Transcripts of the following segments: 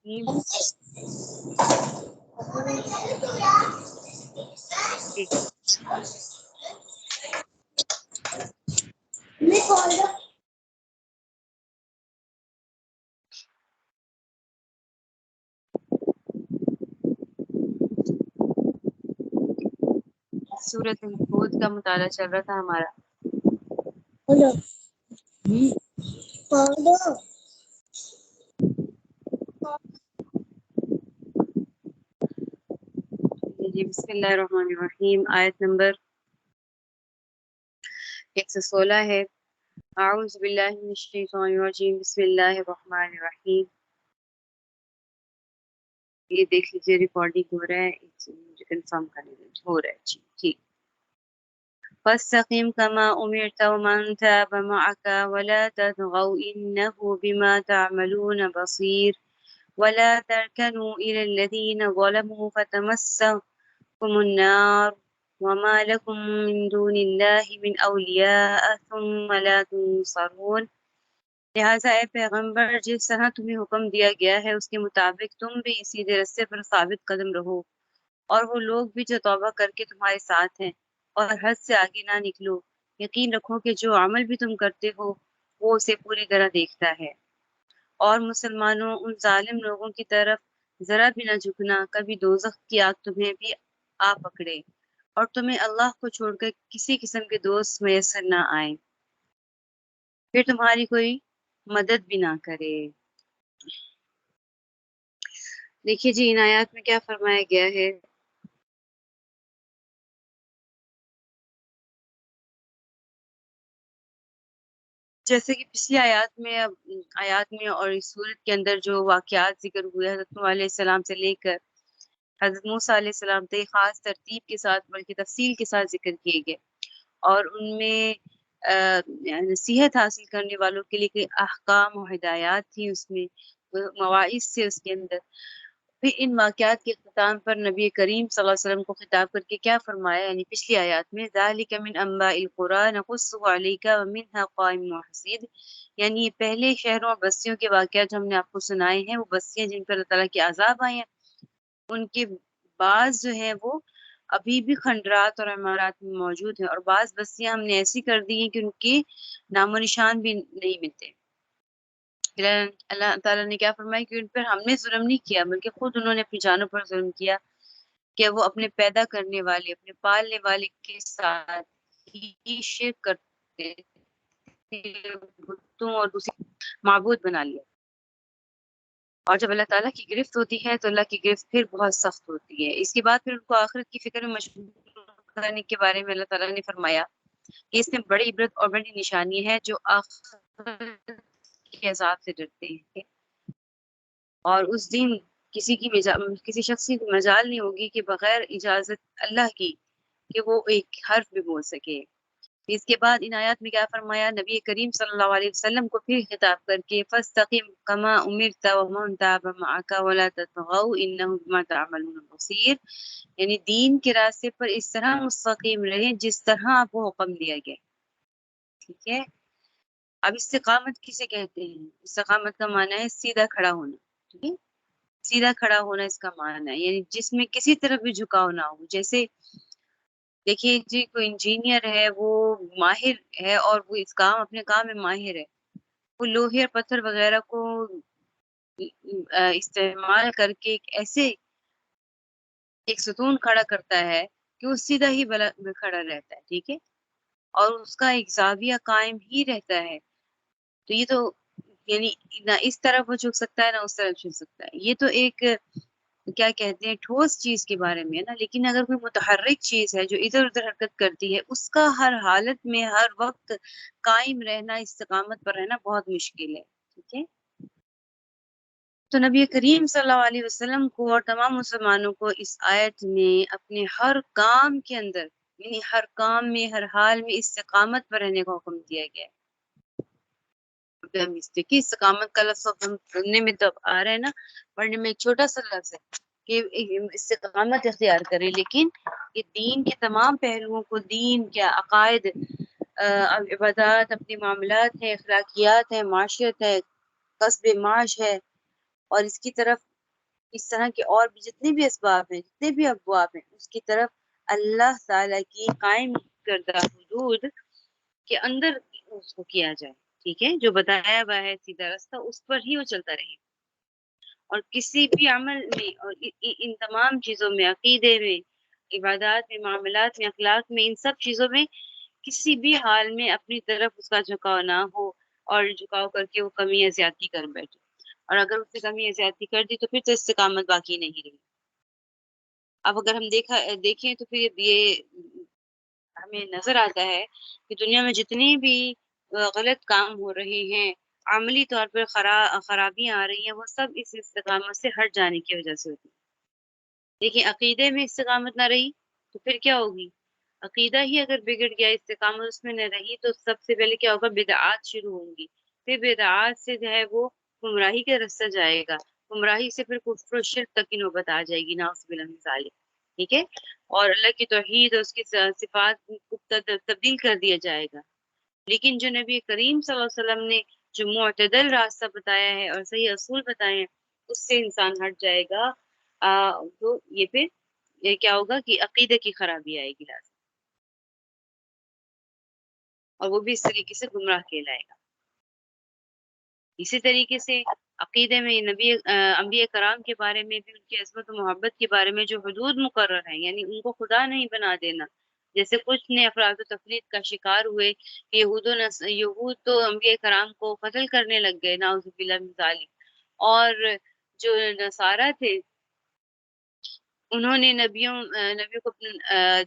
الرحیم. ٹھیک. سورۃ ہود کا مطالعہ چل رہا تھا ہمارا. جی بسم اللہ الرحمن الرحیم. آیت نمبر 116 ہے. اعوذ باللہ من الشیطان الرجیم. بسم اللہ الرحمن الرحیم. یہ دیکھ لیجیے ریکارڈنگ ہو رہا ہے. مجھے کنفرم کرنے دیں. ہو رہا ہے. جی ٹھیک. فاستقم كما أمرت ومن تاب معك ولا تطغوا إنه بما تعملون بصير ولا تركنوا إلى الذين ظلموا فتمسكم النار وما لكم من دون الله من أولياء ثم لا تنصرون. لہٰذا اے پیغمبر جس طرح تمہیں حکم دیا گیا ہے اس کے مطابق تم بھی سیدھے رستے پر ثابت قدم رہو اور وہ لوگ بھی جو توبہ کر کے تمہارے ساتھ ہیں اور حد سے آگے نہ نکلو. یقین رکھو کہ جو عمل بھی تم کرتے ہو وہ اسے پوری طرح دیکھتا ہے. اور مسلمانوں ان ظالم لوگوں کی طرف ذرا بھی نہ جھکنا. کبھی دوزخ کی آگ تمہیں بھی آ پکڑے اور تمہیں اللہ کو چھوڑ کر کسی قسم کے دوست میسر نہ آئیں پھر تمہاری کوئی مدد بھی نہ کرے. دیکھیے جی ان آیات میں کیا فرمایا گیا ہے. جیسے کہ پچھلی آیات میں اور اس سورت کے اندر جو واقعات ذکر ہوئے حضرت نوح علیہ السلام سے لے کر حضرت موسیٰ علیہ السلام تک خاص ترتیب کے ساتھ بلکہ تفصیل کے ساتھ ذکر کیے گئے اور ان میں نصیحت حاصل کرنے والوں کے لیے کئی احکام و ہدایات تھی. اس میں مواعظ سے اس کے اندر پھر ان واقعات کے اختتام پر نبی کریم صلی اللہ علیہ وسلم کو خطاب کر کے کیا فرمایا. یعنی پچھلی آیات میں ذالک من انباء القری نقصه علیک ومنها قائم وحصید. یعنی پہلے شہروں اور بستیوں کے واقعات جو ہم نے آپ کو سنائے ہیں وہ بستیاں جن پر اللہ تعالیٰ کے عذاب آئے ہیں ان کے بعض جو ہیں وہ ابھی بھی کھنڈرات اور عمارات میں موجود ہیں اور بعض بستیاں ہم نے ایسی کر دی ہیں کہ ان کے نام و نشان بھی نہیں ملتے. اللہ تعالیٰ نے کیا فرمایا کہ ان پر ہم نے ظلم نہیں کیا بلکہ خود انہوں نے اپنی جانوں پر ظلم کیا کہ وہ اپنے پیدا کرنے والے اپنے پالنے والے کے ساتھ ہی شرک کرتے بتوں اور دوسرے معبود بنا لیا. اور جب اللہ تعالیٰ کی گرفت ہوتی ہے تو اللہ کی گرفت پھر بہت سخت ہوتی ہے. اس کے بعد پھر ان کو آخرت کی فکر میں مشغول کرنے کے بارے میں اللہ تعالیٰ نے فرمایا کہ اس میں بڑی عبرت اور بڑی نشانی ہے جو آخرت کے عذاب سے ڈرتے ہیں اور اس دن کسی شخص کی مجال نہیں ہوگی کہ بغیر اجازت اللہ کی کہ وہ ایک حرف بھی بول سکے. اس کے بعد ان آیات میں کیا فرمایا. نبی کریم صلی اللہ علیہ وسلم کو پھر خطاب کر کے فاستقم کما امرت ومن تاب معك ولا تطغوا انه بما تعملون بصیر. یعنی دین کے راستے پر اس طرح مستقیم رہیں جس طرح آپ کو حکم دیا گیا. ٹھیک ہے. اب استقامت کسے کہتے ہیں. استقامت کا معنی ہے سیدھا کھڑا ہونا. ٹھیک ہے. سیدھا کھڑا ہونا اس کا معنی ہے یعنی جس میں کسی طرف بھی جھکاؤ نہ ہو. جیسے دیکھیے جی کوئی انجینئر ہے وہ ماہر ہے اور وہ اپنے کام میں ماہر ہے. وہ لوہے اور پتھر وغیرہ کو استعمال کر کے ایک ستون کھڑا کرتا ہے کہ وہ سیدھا ہی کھڑا رہتا ہے. ٹھیک ہے. اور اس کا ایک زاویہ قائم ہی رہتا ہے. تو یہ تو یعنی نہ اس طرف وہ جھک سکتا ہے نہ اس طرف جھک سکتا ہے. یہ تو ایک کیا کہتے ہیں ٹھوس چیز کے بارے میں ہے نا. لیکن اگر کوئی متحرک چیز ہے جو ادھر ادھر حرکت کرتی ہے اس کا ہر حالت میں ہر وقت قائم رہنا استقامت پر رہنا بہت مشکل ہے. ٹھیک ہے. تو نبی کریم صلی اللہ علیہ وسلم کو اور تمام مسلمانوں کو اس آیت میں اپنے ہر کام کے اندر یعنی ہر کام میں ہر حال میں استقامت پر رہنے کا حکم دیا گیا ہے. استقامت کا لفظ ہم پڑھنے میں تو آ رہا ہے نا. پڑھنے میں ایک چھوٹا سا لفظ ہے کہ استقامت اختیار کرے لیکن یہ دین کے تمام پہلوؤں کو دین کیا عقائد عبادات اپنے معاملات ہیں اخلاقیات ہیں معاشرت ہے قصب معاش ہے اور اس کی طرف اس طرح کے اور بھی جتنے بھی اسباب ہیں، جتنے بھی ابواب ہیں، اس کی طرف اللہ تعالیٰ کی قائم کردہ حدود کے اندر اس کو کیا جائے، ٹھیک ہے، جو بتایا ہوا ہے سیدھا راستہ اس پر ہی وہ چلتا رہے، اور کسی بھی عمل میں اور ان تمام چیزوں میں، عقیدے میں، عبادات میں، معاملات میں، اخلاق میں، ان سب چیزوں میں کسی بھی حال میں اپنی طرف اس کا جھکاؤ نہ ہو، اور جھکاؤ کر کے وہ کمی یا زیادتی کر بیٹھے، اور اگر اس سے کمی یا زیادتی کر دی تو پھر تو استقامت باقی نہیں رہی۔ اب اگر ہم دیکھیں تو پھر یہ ہمیں نظر آتا ہے کہ دنیا میں جتنی بھی غلط کام ہو رہے ہیں، عملی طور پر خرابیاں آ رہی ہیں، وہ سب اس استقامت سے ہٹ جانے کی وجہ سے ہوتی ہے۔ دیکھیں عقیدے میں استقامت نہ رہی تو پھر کیا ہوگی؟ عقیدہ ہی اگر بگڑ گیا، استقامت اس میں نہ رہی، تو سب سے پہلے کیا ہوگا؟ بدعات شروع ہوں گی، پھر بدعات سے جو ہے وہ گمراہی کا رستہ جائے گا، گمراہی سے پھر کفر و شرک تک کی نوبت آ جائے گی، نعوذ باللہ من ذالک، ٹھیک ہے، اور اللہ کی توحید اور اس کی صفات کو تبدیل کر دیا جائے گا۔ لیکن جو نبی کریم صلی اللہ علیہ وسلم نے جو معتدل راستہ بتایا ہے اور صحیح اصول بتائے ہیں، اس سے انسان ہٹ جائے گا، تو یہ پھر یہ کیا ہوگا کہ عقیدے کی خرابی آئے گی لازم، اور وہ بھی اس طریقے سے گمراہ کہلائے گا۔ اسی طریقے سے عقیدے میں انبیاء کرام کے بارے میں بھی، ان کی عظمت و محبت کے بارے میں جو حدود مقرر ہیں، یعنی ان کو خدا نہیں بنا دینا، جیسے کچھ نے افراد و تفرید کا شکار ہوئے کہ یہود تو انبیاء کرام کو قتل کرنے لگ گئے، نعوذ باللہ من ذالک، اور جو نصارہ تھے انہوں نے نبیوں کو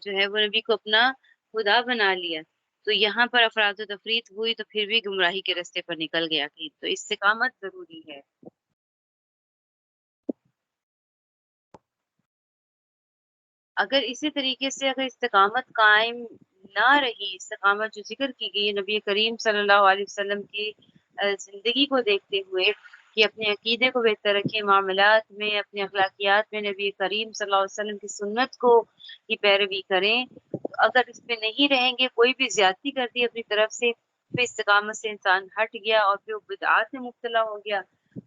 جو ہے وہ نبی کو اپنا خدا بنا لیا، تو یہاں پر افراد و تفرید ہوئی تو پھر بھی گمراہی کے راستے پر نکل گیا، کہ تو استقامت ضروری ہے۔ اگر اسی طریقے سے اگر استقامت قائم نہ رہی، استقامت جو ذکر کی گئی نبی کریم صلی اللہ علیہ وسلم کی زندگی کو دیکھتے ہوئے کہ اپنے عقیدے کو بہتر رکھیں، معاملات میں، اپنے اخلاقیات میں نبی کریم صلی اللہ علیہ وسلم کی سنت کو کی پیروی کریں، اگر اس پہ نہیں رہیں گے، کوئی بھی زیادتی کر دی اپنی طرف سے، پھر استقامت سے انسان ہٹ گیا اور پھر وہ بدعات میں مبتلا ہو گیا،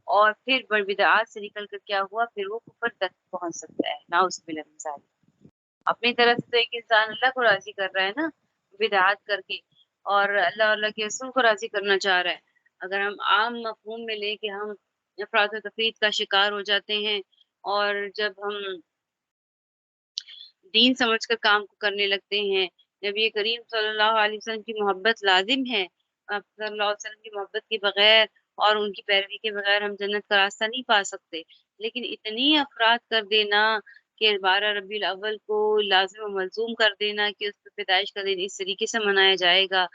اور پھر بدعات سے نکل کر کیا ہوا؟ پھر وہ کفر تک پہنچ سکتا ہے، نعوذ باللہ من ذالک۔ اپنی طرف سے تو ایک انسان اللہ کو راضی کر رہا ہے نا بدعات کر کے، اور اللہ کے رسول کو راضی کرنا چاہ رہا ہے۔ اگر ہم عام مفہوم میں لیں کہ ہم افراط و تفرید کا شکار ہو جاتے ہیں، اور جب ہم دین سمجھ کر کام کو کرنے لگتے ہیں، نبی کریم صلی اللہ علیہ وسلم کی محبت لازم ہے، آپ صلی اللہ علیہ وسلم کی محبت کے بغیر اور ان کی پیروی کے بغیر ہم جنت کا راستہ نہیں پا سکتے، لیکن اتنی افراد کر دینا کہ 12 ربیع الاول کو لازم و ملزوم کر دینا کہ اس پہ پیدائش کا دن اس طریقے سے منایا جائے گا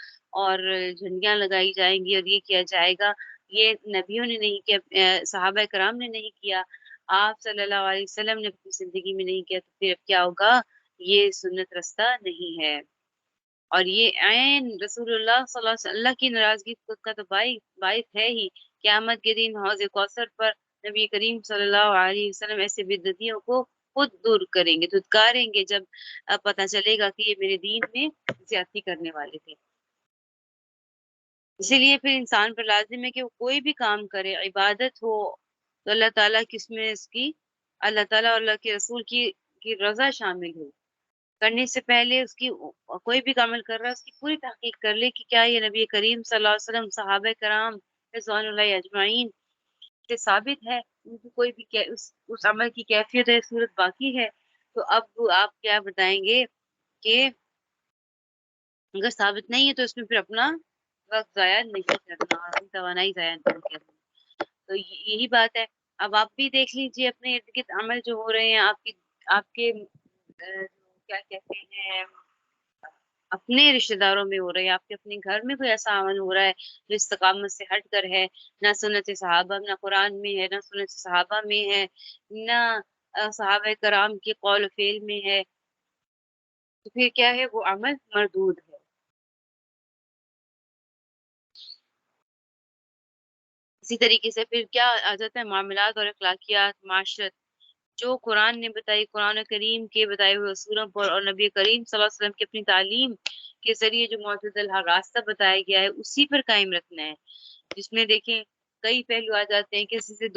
اور جھنڈیاں لگائی جائیں گی اور یہ کیا جائے گا، یہ نبیوں نے نہیں کیا، صحابہ کرام نے نہیں کیا، آپ صلی اللہ علیہ وسلم نے اپنی زندگی میں نہیں کیا، تو پھر اب کیا ہوگا؟ یہ سنت رستہ نہیں ہے، اور یہ عین رسول اللہ صلی اللہ علیہ وسلم کی ناراضگی کا تو باعث ہے ہی۔ قیامت کے دن حوض کوثر پر نبی کریم صلی اللہ علیہ وسلم ایسے بدعتیوں کو خود دور کریں گے، دھتکاریں گے، جب پتہ چلے گا کہ یہ میرے دین میں زیادتی کرنے والے تھے۔ اسی لیے پھر انسان پر لازم ہے کہ وہ کوئی بھی کام کرے، عبادت ہو تو اللہ تعالیٰ کی اس میں اس کی اللہ تعالیٰ اور اللہ کے رسول کی رضا شامل ہو، کرنے سے پہلے اس کی کوئی بھی عمل کر رہا ہے اس کی پوری تحقیق کر لے کہ کیا یہ نبی کریم صلی اللہ علیہ وسلم، صحابہ کرام رضوان اللہ اجمعین سے ثابت ہے، ان کی کوئی بھی اس عمل کی کیفیت ہے، صورت باقی ہے، تو اب آپ کیا بتائیں گے کہ اگر ثابت نہیں ہے تو اس میں پھر اپنا وقت ضائع نہیں کرنا اور اپنی توانائی ضائع نہیں کرنا، تو یہی بات ہے۔ اب آپ بھی دیکھ لیجیے اپنے ارد گرد عمل جو ہو رہے ہیں، آپ کے کیا کہتے ہیں، اپنے رشتہ داروں میں ہو رہے ہیں، آپ کے اپنے گھر میں کوئی ایسا عمل ہو رہا ہے جو استقامت سے ہٹ کر ہے، نہ سنت صحابہ، نہ قرآن میں ہے، نہ سنت صحابہ میں ہے، نہ صحابہ کرام کے قول و فعل میں ہے، تو پھر کیا ہے؟ وہ عمل مردود ہے۔ اسی طریقے سے پھر کیا آ جاتا ہے؟ معاملات اور اخلاقیات، معاشرت، جو قرآن نے بتائی، قرآن کریم کے بتائے ہوئے اصولوں پر اور نبی کریم صلی اللہ علیہ وسلم کی اپنی تعلیم کے ذریعے جو معتدل راستہ بتایا گیا ہے اسی پر قائم رکھنا ہے، جس میں دیکھیں کئی پہلو آ جاتے ہیں، کسی سے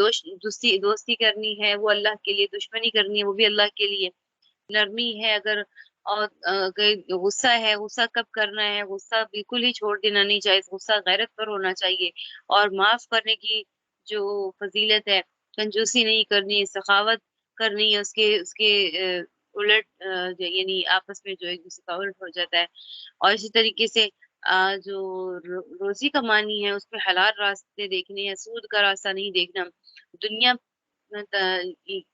دوستی کرنی ہے وہ اللہ کے لیے، دشمنی کرنی ہے وہ بھی اللہ کے لیے، نرمی ہے اگر، اور غصہ ہے، غصہ کب کرنا ہے، غصہ بالکل ہی چھوڑ دینا نہیں چاہیے، غصہ غیرت پر ہونا چاہیے، اور معاف کرنے کی جو فضیلت ہے، کنجوسی نہیں کرنی، سخاوت کرنی ہے، اس کے الٹ یعنی آپس میں جو ایک دوسرے کا الٹ ہو جاتا ہے، اور اسی طریقے سے جو روزی کمانی ہے اس میں حلال راستے دیکھنے ہیں، سود کا راستہ نہیں دیکھنا، دنیا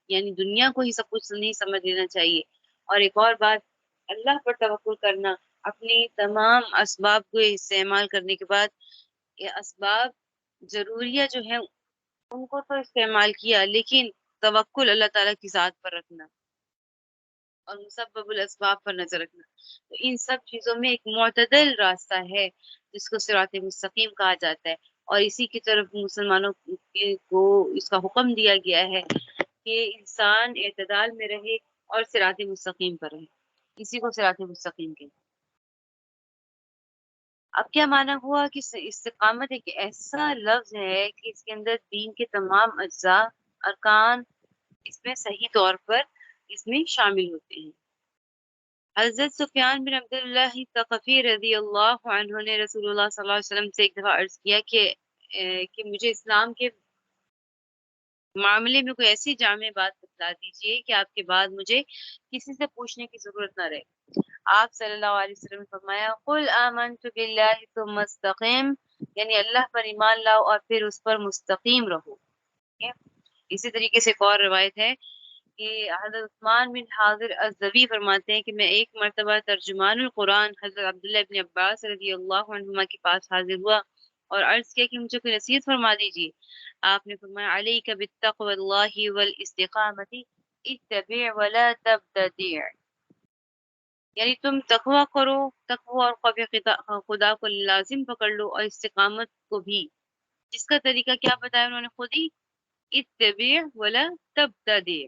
یعنی دنیا کو ہی سب کچھ نہیں سمجھ لینا چاہیے، اور ایک اور بات، اللہ پر توکل کرنا، اپنی تمام اسباب کو استعمال کرنے کے بعد، یہ اسباب ضروریہ جو ہیں ان کو تو استعمال کیا، لیکن توکل اللہ تعالیٰ کی ذات پر رکھنا اور مسبب الاسباب پر نظر رکھنا، تو ان سب چیزوں میں ایک معتدل راستہ ہے جس کو صراط مستقیم کہا جاتا ہے، اور اسی کی طرف مسلمانوں کو اس کا حکم دیا گیا ہے کہ انسان اعتدال میں رہے اور صراط مستقیم پر رہے، اسی کو صراط مستقیم کے۔ اب کیا معنی ہوا کہ استقامت ایک ایسا لفظ ہے کہ اس کے اندر دین کے تمام اجزاء، ارکان اس میں صحیح طور پر اس میں شامل ہوتے ہیں۔ حضرت سفیان بن عبداللہ ثقفی رضی اللہ عنہ نے رسول اللہ صلی اللہ علیہ وسلم سے ایک دفعہ عرض کیا کہ مجھے اسلام کے معاملے میں کوئی ایسی جامع بات بتلا دیجیے کہ آپ کے بعد مجھے کسی سے پوچھنے کی ضرورت نہ رہے۔ آپ صلی اللہ علیہ وسلم نے فرمایا قل آمنت باللہ ثم استقم، یعنی اللہ پر ایمان لاؤ اور پھر اس پر مستقیم رہو۔ ٹھیک ہے؟ اسی طریقے سے ایک اور روایت ہے کہ حضرت عثمان بن حاضر الزوی فرماتے ہیں کہ میں ایک مرتبہ ترجمان القرآن حضرت عبداللہ بن عباس رضی اللہ عنہما کے پاس حاضر ہوا اور عرض کیا کہ مجھے کوئی نصیحت فرما دیجیے۔ آپ نے فرمایا علیک بالتقوی اللہ والاستقامت اتبع ولا تبتدع، یعنی تم تقوی کرو، تقوی اور خوف خدا کو لازم پکڑ لو، اور استقامت کو بھی، جس کا طریقہ کیا بتایا انہوں نے خود ہی، اتبع ولا تبتدع۔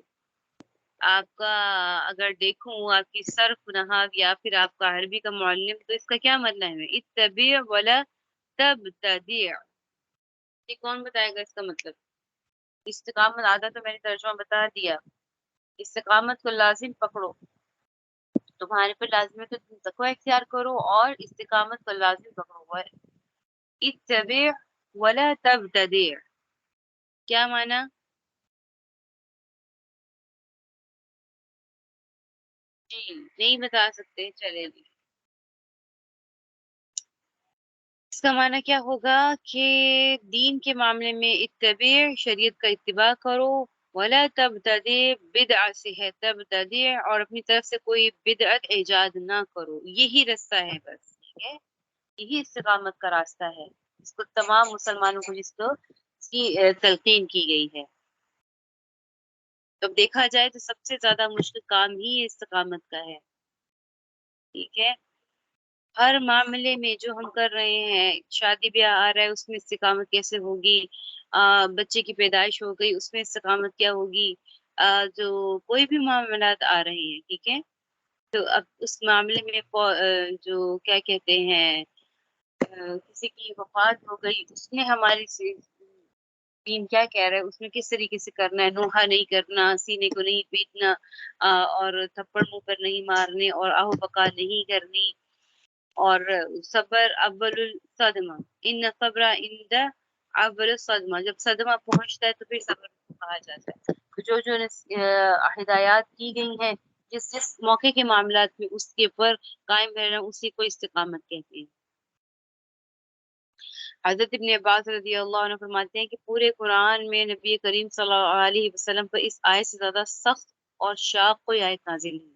آپ کا اگر دیکھوں آپ کی صرف نحو یا پھر آپ کا عربی کا معلم، تو اس کا کیا مطلب ہے، اتبع ولا تبتدع، یہ کون بتائے گا اس کا مطلب؟ استقامت آدھا تو میں نے ترجمہ بتا دیا، استقامت کو لازم پکڑو، تمہارے پر لازم ہے تو تم تقوی اختیار کرو اور استقامت کو لازم پکڑو، اتبع ولا تبتدع، کیا معنی؟ جی نہیں بتا سکتے، چلے جی، اس کا معنی کیا ہوگا کہ دین کے معاملے میں اتبع، شریعت کا اتباع کرو، ولا تبتدع، بدع سے ہے تبتدع، اور اپنی طرف سے کوئی بدعت ایجاد نہ کرو، یہی راستہ ہے بس، ٹھیک ہے، یہی استقامت کا راستہ ہے، اس کو تمام مسلمانوں کو جس کو اس کی تلقین کی گئی ہے۔ تو دیکھا جائے تو سب سے زیادہ مشکل کام ہی استقامت کا ہے، ٹھیک ہے، ہر معاملے میں جو ہم کر رہے ہیں، شادی بیاہ آ رہا ہے اس میں استقامت کیسے ہوگی، بچے کی پیدائش ہو گئی اس میں استقامت کیا ہوگی، جو کوئی بھی معاملات آ رہے ہیں، ٹھیک ہے، تو اب اس معاملے میں جو کیا کہتے ہیں، کسی کی وفات ہو گئی اس میں ہماری دین کیا کہہ رہا ہے، اس میں کس طریقے سے کرنا ہے، نوحہ نہیں کرنا، سینے کو نہیں پیٹنا، اور تھپڑ منہ پر نہیں مارنے، اور آہو بکا نہیں کرنی، اور صبر اول الصدمہ، ان صبر عند اول الصدمہ، جب صدمہ پہنچتا ہے تو پھر صبر کہا جاتا ہے، تو جو ہدایات کی گئی ہیں جس جس موقع کے معاملات میں اس کے اوپر قائم رہنا، اسی کو استقامت کہتے ہیں۔ حضرت ابن عباس رضی اللہ عنہ فرماتے ہیں کہ پورے قرآن میں نبی کریم صلی اللہ علیہ وسلم پر اس آیت سے زیادہ سخت اور شاق کوئی آیت نازل نہیں۔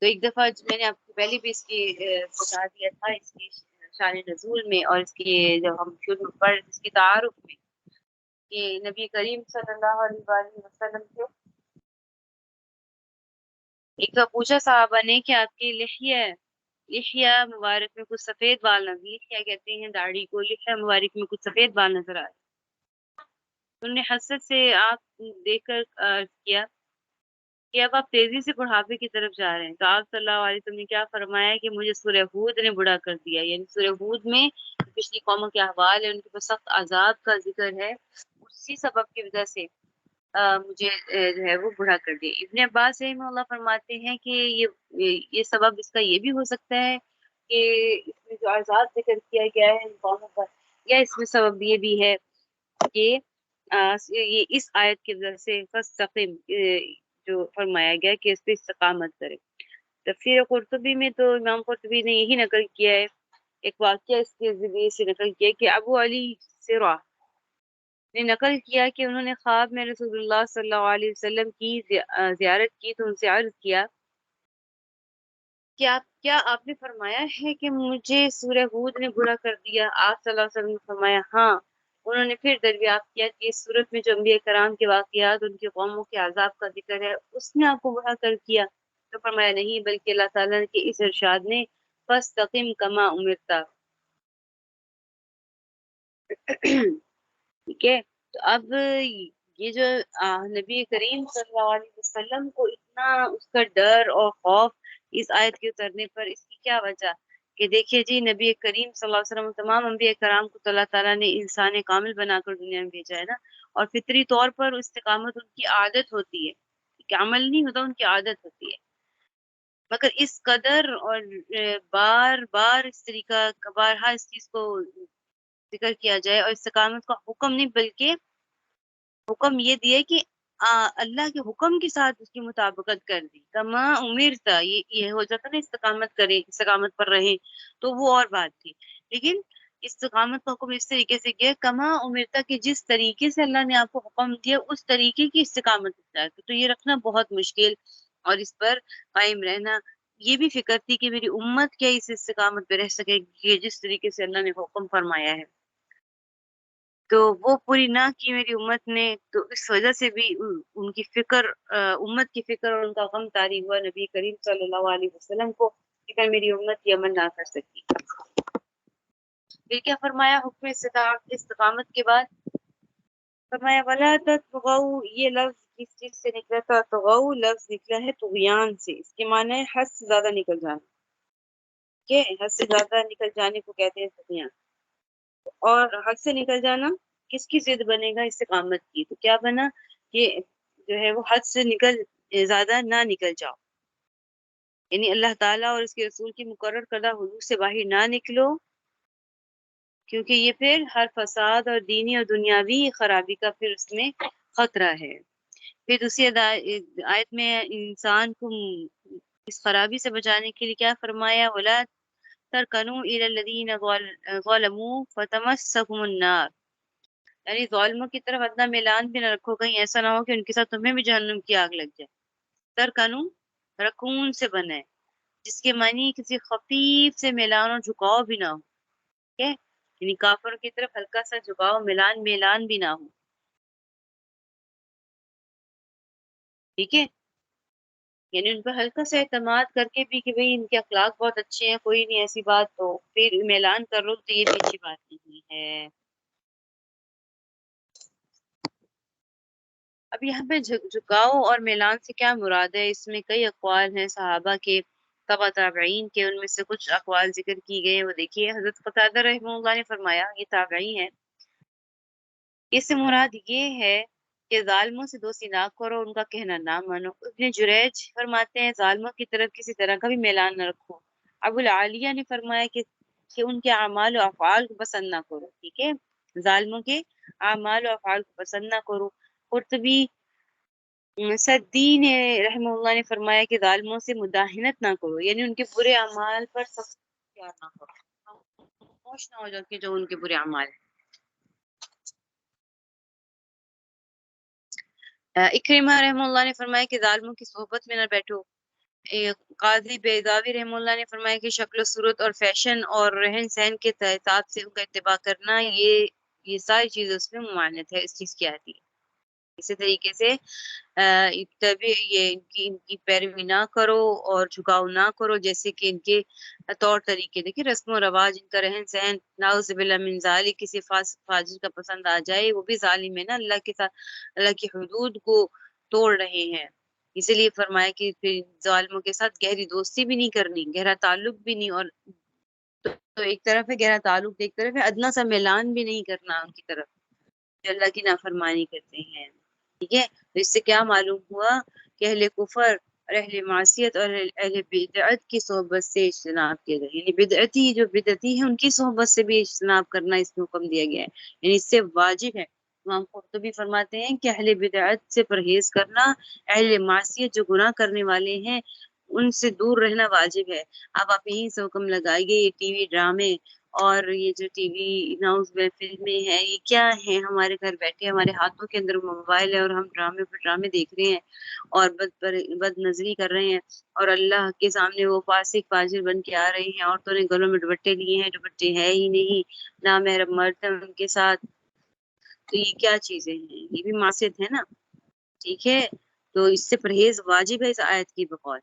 تو ایک دفعہ میں نے آپ کو پہلے بھی اس کی بتا دیا تھا، اس کی شان نزول میں اور اس کی جب ہم شروع پر اس کی تعارف میں، کہ نبی کریم صلی اللہ علیہ وآلہ وسلم سے ایک دفعہ پوچھا صحابہ نے کہ آپ کی لحیہ مبارک میں کچھ سفید بال نظر، لحیہ کہتے ہیں داڑھی کو، لحیہ مبارک میں کچھ سفید بال نظر آئے، انہوں نے حسد سے آپ دیکھ کر کیا کہ اب آپ تیزی سے بڑھاپے کی طرف جا رہے ہیں، تو آپ صلی اللہ علیہ وسلم نے کیا فرمایا کہ مجھے سورہ ہود نے بوڑھا کر دیا، یعنی سورہ ہود میں پچھلی قوموں کے احوال ہے، ان کے پاس سخت عذاب کا ذکر ہے، اسی سبب کی وجہ سے مجھے جو ہے وہ بوڑھا کر دیا۔ ابن عباس رحمہ اللہ فرماتے ہیں کہ یہ سبب اس کا یہ بھی ہو سکتا ہے کہ اس میں جو عذاب ذکر کیا گیا ہے ان قوموں پر، یا اس میں سبب یہ بھی ہے کہ یہ اس آیت کی وجہ سے فاستقم جو فرمایا گیا کہ اس پہ استقامت کرے۔ تفسیر قرطبی میں تو امام قرطبی نے یہی نقل کیا ہے، ایک واقعہ اس کے ذریعے سے نقل کیا کہ ابو علی سرا نے نقل کیا کہ انہوں نے خواب میں رسول اللہ صلی اللہ علیہ وسلم کی زیارت کی تو ان سے عرض کیا کہ کیا آپ نے فرمایا ہے کہ مجھے سورہ ہود نے بوڑھا کر دیا؟ آپ صلی اللہ علیہ وسلم نے فرمایا ہاں۔ انہوں نے پھر دریافت کیا کہ اس صورت میں جو انبیاء کرام کے واقعات ان کی قوموں کے عذاب کا ذکر ہے اس نے آپ کو بوڑھا کر کیا؟ تو فرمایا نہیں، بلکہ اللہ تعالیٰ کے اس ارشاد نے فاستقم کما امرتا۔ ٹھیک ہے، تو اب یہ جو نبی کریم صلی اللہ علیہ وسلم کو اتنا اس کا ڈر اور خوف اس آیت کے اترنے پر، اس کی کیا وجہ کہ دیکھیے جی، نبی کریم صلی اللہ علیہ وسلم تمام انبیاء کرام کو اللہ تعالیٰ نے انسان کامل بنا کر دنیا میں بھیجا ہے نا، اور فطری طور پر استقامت ان کی عادت ہوتی ہے، کہ عمل نہیں ہوتا، ان کی عادت ہوتی ہے، مگر اس قدر اور بار بار اس طریقہ بارہا اس چیز کو ذکر کیا جائے اور استقامت کا حکم نہیں بلکہ حکم یہ دیا کہ اللہ کے حکم کے ساتھ اس کی مطابقت کر دی، کما امرتا، یہ ہو جاتا نا استقامت کرے، استقامت پر رہے تو وہ اور بات تھی، لیکن استقامت کا حکم اس طریقے سے کیا کما امرتا کہ جس طریقے سے اللہ نے آپ کو حکم دیا اس طریقے کی استقامت اختیار کی، تو یہ رکھنا بہت مشکل اور اس پر قائم رہنا، یہ بھی فکر تھی کہ میری امت کیا اس استقامت پہ رہ سکے گی جس طریقے سے اللہ نے حکم فرمایا ہے، تو وہ پوری نہ کی میری امت نے، تو اس وجہ سے بھی ان کی فکر، امت کی فکر اور ان کا غم طاری ہوا نبی کریم صلی اللہ علیہ وسلم کو کہ اگر میری امت یہ عمل نہ کر سکی۔ پھر کیا فرمایا حکم استقامت کے بعد؟ فرمایا ولا تطغوا، یہ لفظ کس چیز سے نکلا تھا؟ تغوا لفظ نکلا ہے طغیان سے، اس کے معنی ہے حد سے زیادہ نکل جانا، کہ حد سے زیادہ نکل جانے کو کہتے ہیں طغیان، اور حد سے نکل جانا کس کی ضد بنے گا؟ استقامت کی، تو کیا بنا کہ جو ہے وہ حد سے زیادہ نہ نکل جاؤ، یعنی اللہ تعالیٰ اور اس کے رسول کی مقرر کردہ حدود سے باہر نہ نکلو، کیونکہ یہ پھر ہر فساد اور دینی اور دنیاوی خرابی کا پھر اس میں خطرہ ہے۔ پھر دوسری آیت میں انسان کو اس خرابی سے بچانے کے لیے کیا فرمایا؟ وَلَا تَرْكَنُوا إِلَى الَّذِينَ ظَلَمُوا فَتَمَسَّكُمُ النَّارُ، یعنی ظالموں کی طرف ادنا میلان بھی نہ رکھو، کہیں ایسا نہ ہو کہ ان کے ساتھ تمہیں بھی جہنم کی آگ لگ جائے۔ ترکنو رکون سے بنا ہے، جس کے معنی کسی خفیف سے میلان اور جھکاؤ بھی نہ ہو، ٹھیک ہے، یعنی کافروں کی طرف ہلکا سا جھکاؤ، میلان بھی نہ ہو، ٹھیک ہے، یعنی ان پر ہلکا سا اعتماد کر کے بھی کہ بھئی ان کے اخلاق بہت اچھے ہیں، کوئی نہیں ایسی بات، تو پھر میلان کر لو تو یہ بھی اچھی بات نہیں ہے۔ اب یہاں پہ جھکاؤ اور میلان سے کیا مراد ہے؟ اس میں کئی اقوال ہیں صحابہ کے، تبع تابعین کے، ان میں سے کچھ اقوال ذکر کی گئے، وہ دیکھیے حضرت قتادہ رحمہ اللہ نے فرمایا، یہ تابعی ہیں، اس سے مراد یہ ہے کہ ظالموں سے دوستی نہ کرو، ان کا کہنا نہ مانو۔ ابن جریج فرماتے ہیں ظالموں کی طرف کسی طرح کا بھی میلان نہ رکھو۔ ابو العالیہ نے فرمایا کہ ان کے اعمال و افعال کو پسند نہ کرو، ٹھیک ہے، ظالموں کے اعمال و افعال کو پسند نہ کرو۔ قرطبی سدی نے رحمہ اللہ نے فرمایا کہ ظالموں سے مداہنت نہ کرو، یعنی ان کے برے اعمال پر سخت اختیار نہ کرو، خاموش نہ ہو جاؤ کہ جو ان کے برے اعمال ہیں۔ اکرمہ رحمہ اللہ نے فرمایا کہ ظالموں کی صحبت میں نہ بیٹھو۔ قاضی بیضاوی رحمہ اللہ نے فرمایا کہ شکل و صورت اور فیشن اور رہن سہن کے حساب سے ان کا اتباع کرنا، یہ ساری چیزیں اس میں ممانعت ہے، اس چیز کی آتی ہے۔ اسی طریقے سے ان کی پیروی نہ کرو اور جھکاؤ نہ کرو، جیسے کہ ان کے طور طریقے، دیکھیں رسم و رواج، ان کا رہن سہن، نعوذ باللہ من ذالک، کسی فاجر کا پسند آ جائے، وہ بھی ظالم ہے نا، اللہ کے ساتھ اللہ کی حدود کو توڑ رہے ہیں، اسی لیے فرمایا کہ پھر ظالموں کے ساتھ گہری دوستی بھی نہیں کرنی، گہرا تعلق بھی نہیں، اور تو ایک طرف ہے گہرا تعلق، ایک طرف ہے ادنا سا میلان بھی نہیں کرنا ان کی طرف جو اللہ کی نافرمانی کرتے ہیں، ٹھیک ہے؟ تو اس سے کیا معلوم ہوا کہ اہل کفر اور اہل معصیت اور اہل بدعت کی صحبت سے اجتناب کیا گیا، یعنی بدعتی جو بدعتی ہیں ان کی صحبت سے بھی اجتناب کرنا اس میں حکم دیا گیا ہے، یعنی اس سے واجب ہے۔ امام قرطبی فرماتے ہیں کہ اہل بدعت سے پرہیز کرنا، اہل معصیت جو گناہ کرنے والے ہیں ان سے دور رہنا واجب ہے۔ اب آپ یہیں سے حکم لگائیے یہ ٹی وی ڈرامے اور یہ جو ٹی وی ناؤز میں فلمیں ہیں یہ کیا ہیں، ہمارے گھر بیٹھے ہمارے ہاتھوں کے اندر موبائل ہے اور ہم ڈرامے پر ڈرامے دیکھ رہے ہیں اور بد نظری کر رہے ہیں، اور اللہ کے سامنے وہ فاسق فاجر بن کے آ رہے ہیں، عورتوں نے گلوں میں دوپٹے لیے ہیں، دوپٹے ہے ہی نہیں، نامحرم مرد ہیں ان کے ساتھ، تو یہ کیا چیزیں ہیں؟ یہ بھی معصیت ہے نا، ٹھیک ہے؟ تو اس سے پرہیز واجب ہے اس آیت کی بقول۔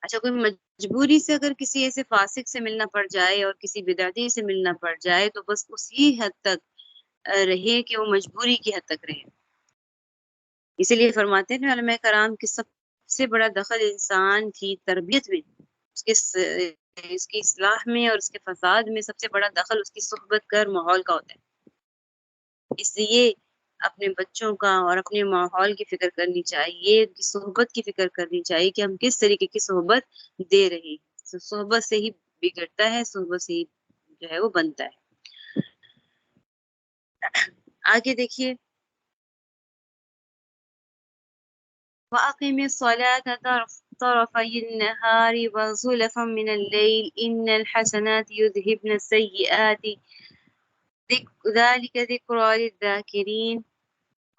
اچھا، کوئی مجبوری سے اگر کسی ایسے فاسق سے ملنا پڑ جائے اور کسی بدعتی سے ملنا پڑ جائے تو بس اسی حد تک رہے کہ وہ مجبوری کی حد تک رہے۔ اسی لیے فرماتے ہیں علماء کرام کہ سب سے بڑا دخل انسان کی تربیت میں، اس کی اصلاح میں اور اس کے فساد میں سب سے بڑا دخل اس کی صحبت کا اور ماحول کا ہوتا ہے۔ اس لیے اپنے بچوں کا اور اپنے ماحول کی فکر کرنی چاہیے، ان کی صحبت کی فکر کرنی چاہیے کہ ہم کس طریقے کی صحبت دے رہے ہیں۔ صحبت سے ہی بگڑتا ہے، صحبت سے ہی جو ہے وہ بنتا ہے۔ آگے دیکھیے، وَأَقِمِ الصَّلَاةَ طَرَفَيِ النَّهَارِ وَزُلَفًا مِنَ اللَّيْلِ إِنَّ الْحَسَنَاتِ يُذْهِبْنَ السَّيِّئَاتِ ذَلِكَ ذِكْرَىٰ لِلذَّاكِرِينَ۔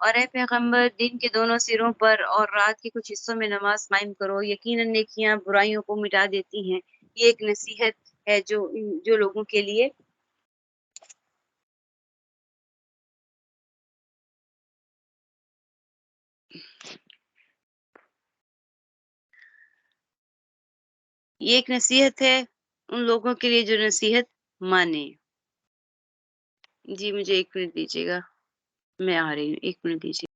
اور اے پیغمبر، دن کے دونوں سروں پر اور رات کے کچھ حصوں میں نماز قائم کرو، یقیناً نیکیاں برائیوں کو مٹا دیتی ہیں۔ یہ ایک نصیحت ہے جو لوگوں کے لیے یہ ایک نصیحت ہے ان لوگوں کے لیے جو نصیحت مانے۔ جی مجھے 1 منٹ دیجیے گا، میں آ رہی ہوں، 1 منٹ دیجیے۔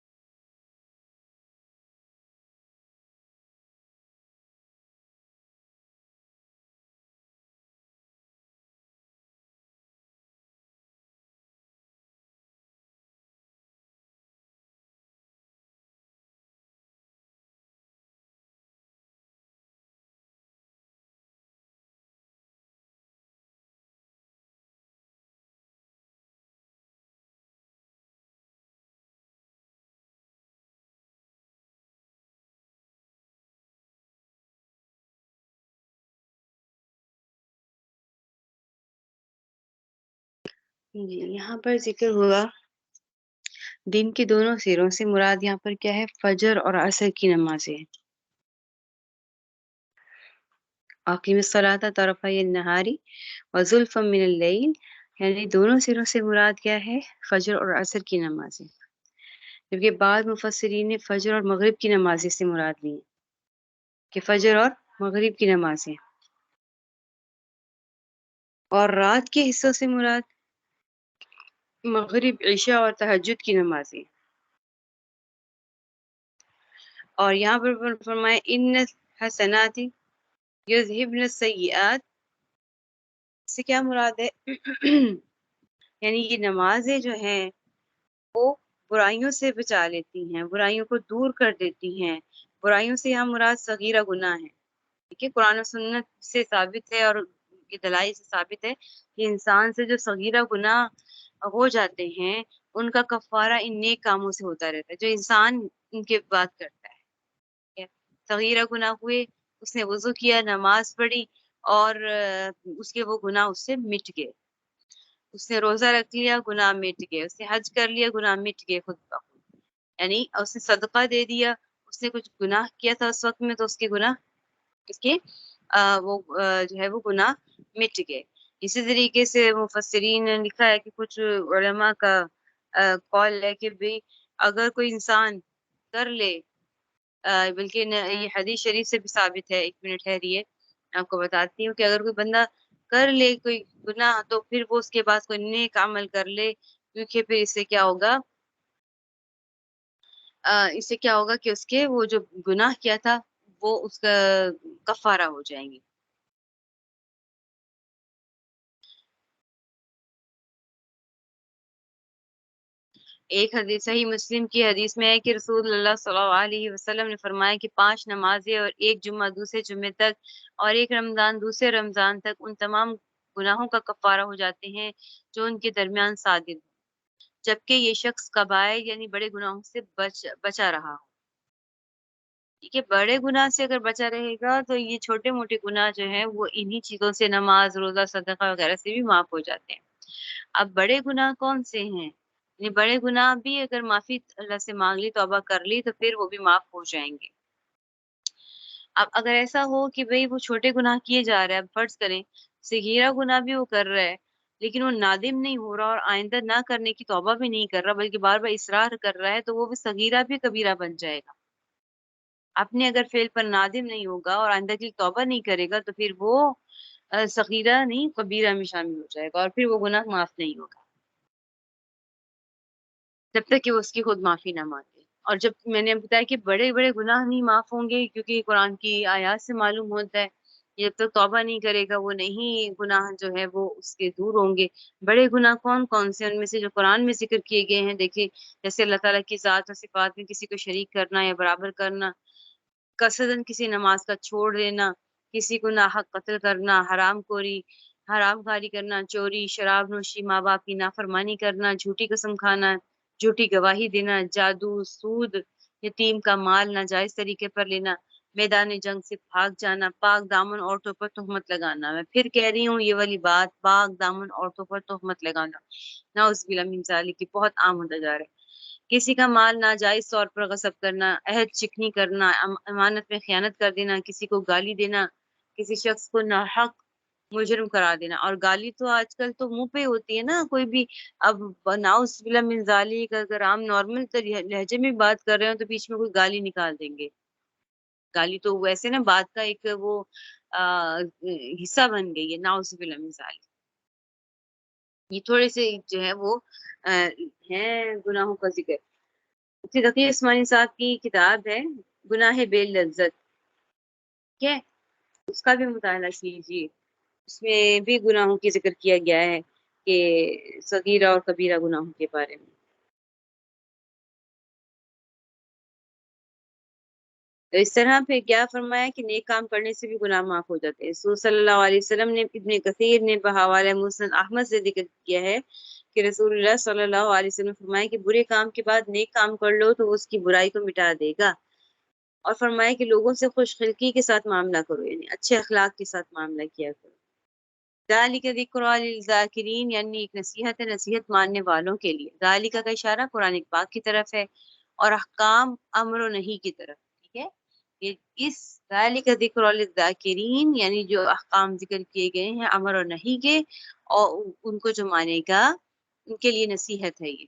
جی یہاں پر ذکر ہوا دن کے دونوں سروں سے مراد یہاں پر کیا ہے؟ فجر اور عصر کی نمازیں۔ اقیم الصلاۃ طرفی النہار وزلفا من اللیل، یعنی دونوں سروں سے مراد کیا ہے؟ فجر اور عصر کی نمازیں، جبکہ بعض مفسرین نے فجر اور مغرب کی نمازیں سے مراد لی کہ فجر اور مغرب کی نمازیں، اور رات کے حصوں سے مراد مغرب، عشاء اور تہجد کی نمازیں۔ اور یہاں پر فرمائے ان حسنات یذہبن السیئات، سے کیا مراد ہے؟ یعنی یہ نمازیں جو ہیں وہ برائیوں سے بچا لیتی ہیں، برائیوں کو دور کر دیتی ہیں۔ برائیوں سے یہاں مراد صغیرہ گناہ ہے، ٹھیک ہے؟ قرآن و سنت سے ثابت ہے اور یہ دلائل سے ثابت ہے کہ انسان سے جو صغیرہ گناہ ہو جاتے ہیں ان کا کفارہ ان نیک کاموں سے ہوتا رہتا ہے جو انسان ان کے بات کرتا ہے، ٹھیک ہے؟ صغیرہ گناہ ہوئے، اس نے وضو کیا، نماز پڑھی اور اس کے وہ گناہ اس سے مٹ گئے، اس نے روزہ رکھ لیا، گناہ مٹ گئے، اس نے حج کر لیا، گناہ مٹ گئے خود بخود، یعنی اس نے صدقہ دے دیا، اس نے کچھ گناہ کیا تھا اس وقت میں تو اس کے گناہ، اس کے وہ جو ہے وہ گناہ مٹ گئے۔ اسی طریقے سے مفسرین نے لکھا ہے کہ کچھ علماء کا قول ہے کہ بھی اگر کوئی انسان کر لے، بلکہ یہ حدیث شریف سے بھی ثابت ہے، 1 منٹ ٹھہریے آپ کو بتاتی ہوں کہ اگر کوئی بندہ کر لے کوئی گناہ تو پھر وہ اس کے بعد کوئی نیک عمل کر لے، کیونکہ پھر اس سے کیا ہوگا؟ اس سے کیا ہوگا کہ اس کے وہ جو گناہ کیا تھا وہ اس کا کفارہ ہو جائیں گے۔ ایک حدیث صحیح مسلم کی حدیث میں ہے کہ رسول اللہ صلی اللہ علیہ وسلم نے فرمایا کہ 5 نمازیں اور ایک جمعہ دوسرے جمعے تک اور ایک رمضان دوسرے رمضان تک ان تمام گناہوں کا کفارہ ہو جاتے ہیں جو ان کے درمیان صادر ہوں، جبکہ یہ شخص کبائر یعنی بڑے گناہوں سے بچا رہا ہو۔ ٹھیک ہے، بڑے گناہ سے اگر بچا رہے گا تو یہ چھوٹے موٹے گناہ جو ہیں وہ انہی چیزوں سے، نماز، روزہ، صدقہ وغیرہ سے بھی معاف ہو جاتے ہیں۔ اب بڑے گناہ کون سے ہیں؟ یہ بڑے گناہ بھی اگر معافی اللہ سے مانگ لی، توبہ کر لی تو پھر وہ بھی معاف ہو جائیں گے۔ اب اگر ایسا ہو کہ بھئی وہ چھوٹے گناہ کیے جا رہے ہیں، اب فرض کریں صغیرہ گناہ بھی وہ کر رہا ہے لیکن وہ نادم نہیں ہو رہا اور آئندہ نہ کرنے کی توبہ بھی نہیں کر رہا بلکہ بار بار اصرار کر رہا ہے، تو وہ بھی صغیرہ بھی کبیرہ بن جائے گا۔ اپنے اگر فعل پر نادم نہیں ہوگا اور آئندہ کی توبہ نہیں کرے گا تو پھر وہ صغیرہ نہیں کبیرہ میں شامل ہو جائے گا اور پھر وہ گناہ معاف نہیں ہوگا جب تک کہ وہ اس کی خود معافی نہ مانگے۔ اور جب میں نے بتایا کہ بڑے بڑے گناہ نہیں معاف ہوں گے کیونکہ قرآن کی آیات سے معلوم ہوتا ہے جب تک توبہ نہیں کرے گا وہ نہیں، گناہ جو ہے وہ اس کے دور ہوں گے۔ بڑے گناہ کون کون سے؟ ان میں سے جو قرآن میں ذکر کیے گئے ہیں، دیکھیں جیسے اللہ تعالیٰ کی ذات و صفات میں کسی کو شریک کرنا یا برابر کرنا، قصدن کسی نماز کا چھوڑ دینا، کسی کو ناحق قتل کرنا، حرام کاری کرنا، چوری، شراب نوشی، ماں باپ کی نافرمانی کرنا، جھوٹی قسم کھانا، جھوٹی گواہی دینا، جادو، سود، یتیم کا مال ناجائز طریقے پر لینا، میدان جنگ سے بھاگ جانا، پاک دامن عورتوں پر تہمت لگانا۔ میں پھر کہہ رہی ہوں یہ والی بات، پاک دامن عورتوں پر تہمت لگانا نعوذ باللہ من ذالک کی بہت عام ہوتا جا رہا ہے۔ کسی کا مال ناجائز طور پر غصب کرنا، عہد چکنی کرنا، امانت میں خیانت کر دینا، کسی کو گالی دینا، کسی شخص کو ناحق مجرم قرار دینا۔ اور گالی تو آج کل تو منہ پہ ہوتی ہے نا، کوئی بھی اب نعوذ باللہ من ذالک اگر ہم نارمل لہجے میں بات کر رہے ہوں تو بیچ میں کوئی گالی نکال دیں گے۔ گالی تو ویسے نا بات کا ایک وہ حصہ بن گئی ہے، نعوذ باللہ من ذالک۔ یہ تھوڑے سے جو ہے وہ ہیں گناہوں کا ذکر۔ تقی عثمانی صاحب کی کتاب ہے گناہ بے لذت، ٹھیک ہے، اس کا بھی مطالعہ کیجیے۔ اس میں بھی گناہوں کی ذکر کیا گیا ہے کہ صغیرہ اور کبیرہ گناہوں کے بارے میں۔ تو اس طرح پہ کیا فرمایا کہ نیک کام کرنے سے بھی گناہ معاف ہو جاتے ہیں۔ رسول صلی اللہ علیہ وسلم نے، ابن کثیر نے بحوالہ مسند احمد سے ذکر کیا ہے کہ رسول اللہ صلی اللہ علیہ وسلم نے فرمایا کہ برے کام کے بعد نیک کام کر لو تو وہ اس کی برائی کو مٹا دے گا، اور فرمایا کہ لوگوں سے خوش خلقی کے ساتھ معاملہ کرو، یعنی اچھے اخلاق کے ساتھ معاملہ کیا کرو۔ ذالک ذکر للذاکرین، یعنی ایک نصیحت ہے نصیحت ماننے والوں کے لیے۔ ذالک کا اشارہ قرآن پاک کی طرف ہے اور احکام امر و نہی کی طرف، ٹھیک ہے۔ یہ اس ذالک ذکر للذاکرین یعنی جو احکام ذکر کیے گئے ہیں امر و نہی کے، اور ان کو جو مانے گا ان کے لیے نصیحت ہے یہ۔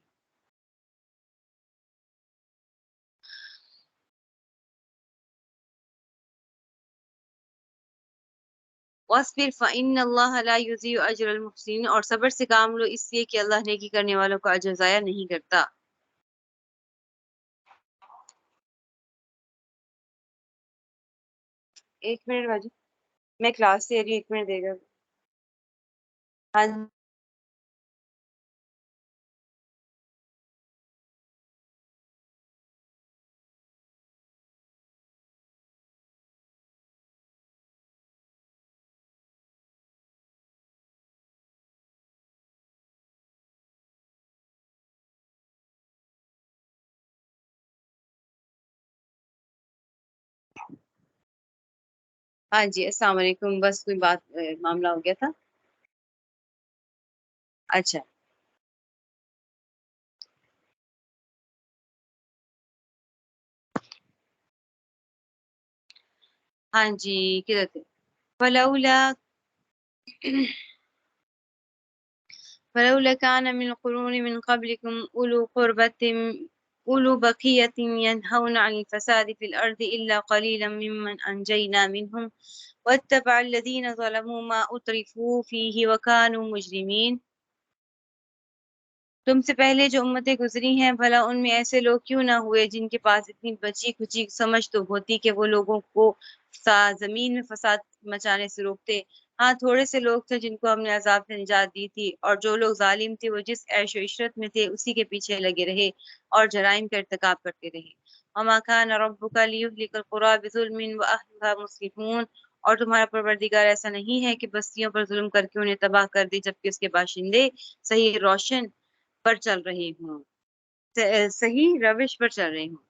وَاصْبِرْ فَإِنَّ اللَّهَ لَا يُضِيعُ أَجْرَ الْمُحْسِنِينَ، اور صبر سے کام لو اس لیے کہ اللہ نیکی کرنے والوں کا اجر ضائع نہیں کرتا۔ ایک منٹ باجی، میں کلاس سے ایک منٹ دے گا۔ ہاں ہاں جی، السلام علیکم، بس کوئی بات معاملہ ہو گیا تھا۔ اچھا ہاں جی، کدھر تھے؟ فلولا فلولا كان من القرون من قبلكم أولو بقية ينهون عن الفساد في الأرض إلا قليلا ممن أنجينا منهم واتبع الذين ظلموا ما أترفوا فيه وكانوا مجرمين۔ تم سے پہلے جو امتیں گزری ہیں بھلا ان میں ایسے لوگ کیوں نہ ہوئے جن کے پاس اتنی بچی کچی سمجھ تو ہوتی کہ وہ لوگوں کو زمین میں فساد مچانے سے روکتے۔ ہاں تھوڑے سے لوگ تھے جن کو ہم نے عذاب سے نجات دی تھی، اور جو لوگ ظالم تھے وہ جس عیش و عشرت میں تھے اسی کے پیچھے لگے رہے اور جرائم کا ارتکاب کرتے رہے۔ وما كان ربك ليهلك القرى بظلم واهلها مصلحون، اور تمہارا پروردگار ایسا نہیں ہے کہ بستیوں پر ظلم کر کے انہیں تباہ کر دے جبکہ اس کے باشندے صحیح روشن پر چل رہے ہوں، صحیح روش پر چل رہے ہوں۔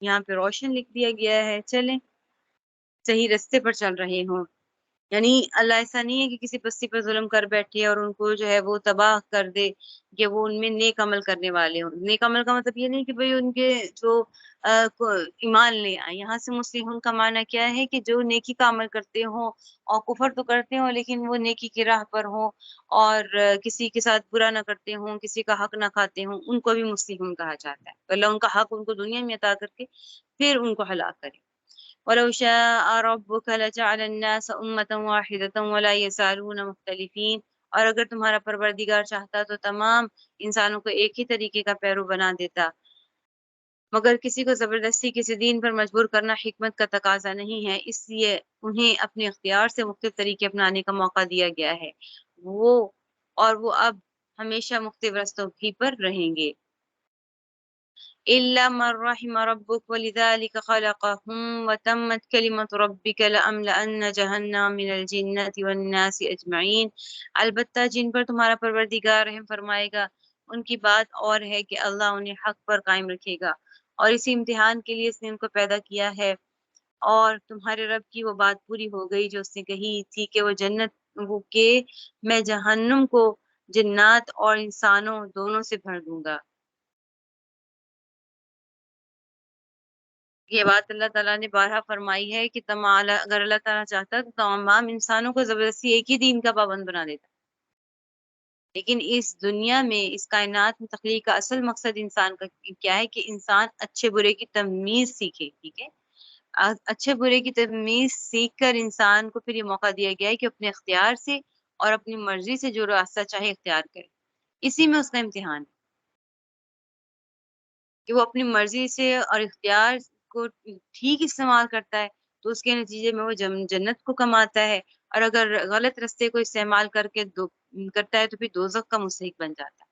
یہاں پہ روشن لکھ دیا گیا ہے، چلیں صحیح رستے پر چل رہے ہوں، یعنی اللہ ایسا نہیں ہے کہ کسی بستی پر ظلم کر بیٹھے اور ان کو جو ہے وہ تباہ کر دے کہ وہ ان میں نیک عمل کرنے والے ہوں۔ نیک عمل کا مطلب یہ نہیں کہ بھئی ان کے جو ایمان لے آئے، یہاں سے مسلمون کا معنی کیا ہے کہ جو نیکی کا عمل کرتے ہوں اور کفر تو کرتے ہوں لیکن وہ نیکی کی راہ پر ہوں اور کسی کے ساتھ برا نہ کرتے ہوں، کسی کا حق نہ کھاتے ہوں، ان کو بھی مسلمون کہا جاتا ہے۔ اللہ ان کا حق ان کو دنیا میں عطا کر کے پھر ان کو ہلاک کرے۔ وَلَوْ شَاءَ رَبُّكَ لَجَعَلَ النَّاسَ أُمَّةً وَاحِدَةً وَلَا يَزَالُونَ مُخْتَلِفِينَ، اور اگر تمہارا پروردگار چاہتا تو تمام انسانوں کو ایک ہی طریقے کا پیرو بنا دیتا، مگر کسی کو زبردستی کسی دین پر مجبور کرنا حکمت کا تقاضا نہیں ہے، اس لیے انہیں اپنے اختیار سے مختلف طریقے اپنانے کا موقع دیا گیا ہے، وہ اب ہمیشہ مختلف رستوں ہی پر رہیں گے۔ إِلَّا مَن رَّحِمَ رَبُّكَ وَلِذَٰلِكَ خَلَقَهُمْ وَتَمَّتْ كَلِمَةُ رَبِّكَ لَأَمْلَأَنَّ جَهَنَّمَ مِنَ الْجِنَّةِ وَالنَّاسِ أَجْمَعِينَ، البتہ جن پر تمہارا پروردگار رحم فرمائے گا ان کی بات اور ہے کہ اللہ انہیں حق پر قائم رکھے گا، اور اسی امتحان کے لیے اس نے ان کو پیدا کیا ہے، اور تمہارے رب کی وہ بات پوری ہو گئی جو اس نے کہی تھی کہ میں جہنم کو جنات اور انسانوں دونوں سے بھر دوں گا۔ یہ بات اللہ تعالیٰ نے بارہا فرمائی ہے کہ اگر اللہ تعالیٰ چاہتا تو تمام انسانوں کو زبردستی ایک ہی دین کا پابند بنا دیتا، لیکن اس دنیا میں اس کائنات میں تخلیق کا اصل مقصد انسان کا کیا ہے کہ انسان اچھے برے کی تمیز سیکھے، ٹھیک ہے؟ اچھے برے کی تمیز سیکھ کر انسان کو پھر یہ موقع دیا گیا ہے کہ اپنے اختیار سے اور اپنی مرضی سے جو راستہ چاہے اختیار کرے، اسی میں اس کا امتحان ہے کہ وہ اپنی مرضی سے اور اختیار کو ٹھیک استعمال کرتا ہے تو اس کے نتیجے میں وہ جنت کو کماتا ہے، اور اگر غلط رستے کو استعمال کر کے کرتا ہے تو پھر دوزخ کا مستحق بن جاتا ہے۔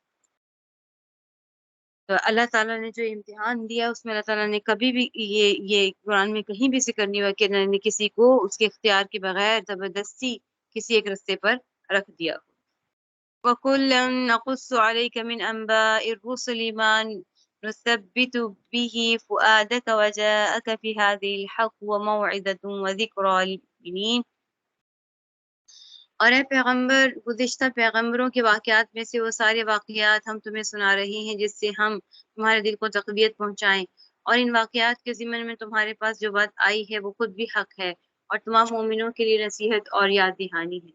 تو اللہ تعالیٰ نے جو امتحان دیا اس میں اللہ تعالیٰ نے کبھی بھی یہ قرآن میں کہیں بھی ذکر نہیں ہوا کہ اللہ نے کسی کو اس کے اختیار کے بغیر زبردستی کسی ایک رستے پر رکھ دیا۔ وَكُلًّا نَقُصُّ عَلَيْكَ مِنْ أَنْبَاءِ الرُّسُلِ مَا نُثَبِّتُ بِهِ فُؤَادَكَ وَجَاءَكَ فِي هَٰذِهِ الْحَقُّ وَمَوْعِظَةٌ وَذِكْرَىٰ لِلْمُؤْمِنِينَ، اور اے پیغمبر گزشتہ پیغمبروں کے واقعات میں سے وہ سارے واقعات ہم تمہیں سنا رہے ہیں جس سے ہم تمہارے دل کو تقویت پہنچائیں، اور ان واقعات کے ضمن میں تمہارے پاس جو بات آئی ہے وہ خود بھی حق ہے اور تمام مومنوں کے لیے نصیحت اور یاد دہانی ہے۔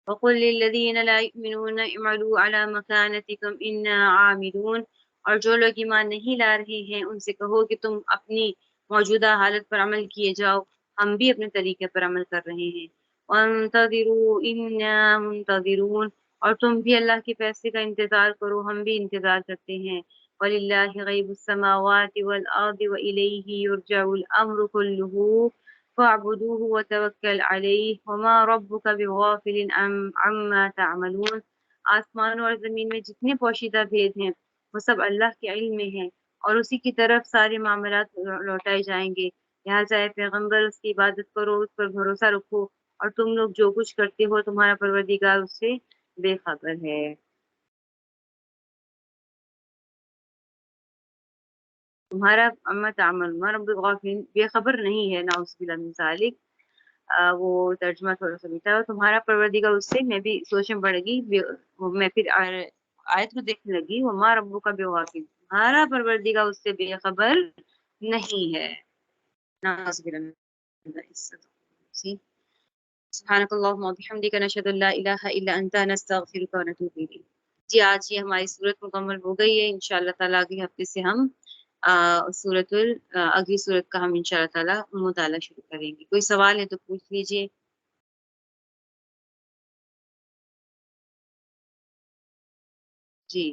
وَقُلْ لِلَّذِينَ لَا يُؤْمِنُونَ اعْمَلُوا عَلَىٰ مَكَانَتِكُمْ إِنَّا عَامِلُونَ، اور جو لوگ ایمان نہیں لا رہے ہیں ان سے کہو کہ تم اپنی موجودہ حالت پر عمل کیے جاؤ، ہم بھی اپنے طریقے پر عمل کر رہے ہیں۔ وَانتَظِرُوا إِنَّا مُنتَظِرُونَ، اور تم بھی اللہ کے فیصلے کا انتظار کرو، ہم بھی انتظار کرتے ہیں۔ وَلِلَّهِ غَيْبُ السَّمَاوَاتِ وَالْأَرْضِ وَإِلَيْهِ يُرْجَعُ الْأَمْرُ كُلُّهُ فَاعْبُدُوهُ وَتَوَكَّلْ عَلَيْهِ وَمَا رَبُّكَ بِغَافِلٍ عَمَّا تَعْمَلُونَ، آسمانوں اور زمین میں جتنے پوشیدہ بھید ہیں وہ سب اللہ کے علم میں ہیں، اور اسی کی طرف سارے معاملات لوٹائے جائیں گے، لہٰذا اے پیغمبر اس کی عبادت کرو، اس پر بھروسہ رکھو، اور تم لوگ جو کچھ کرتے ہو تمہارا پروردگار اس سے بے خبر ہے۔ تمہارا امت عمل ہمارا غافل بے خبر نہیں ہے، نعوذ باللہ من ذالک۔ وہ ترجمہ تھوڑا سا بیٹا، تمہارا پروردگار اس سے میں بھی سوچنے پڑے گی، میں پھر آیت کو دیکھنے لگی، وما ربک بغافل، تمہارا پروردگار اس سے بے خبر نہیں ہے، نعوذ باللہ من ذالک۔ سبحانک اللہم وبحمدک نشہد ان لا الہ الا انت نستغفرک ونتوب الیک۔ جی آج یہ ہماری صورت مکمل ہو گئی ہے، انشاءاللہ تعالیٰ اگلے ہفتے سے ہم اگلی صورت کا ہم انشاءاللہ تعالیٰ مطالعہ شروع کریں گے۔ کوئی سوال ہے تو پوچھ لیجئے۔ جی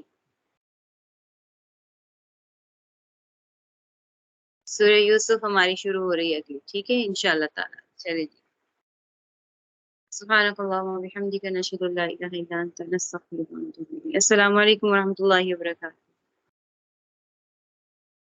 سورہ یوسف ہماری شروع ہو رہی ہے اگلی، ٹھیک ہے انشاءاللہ تعالی. چلے جی. سبحانک اللہم و بحمدک نشہد ان لا الہ الا انت نستغفرک ونتوب الیک. السلام علیکم ورحمۃ اللہ وبرکاتہ.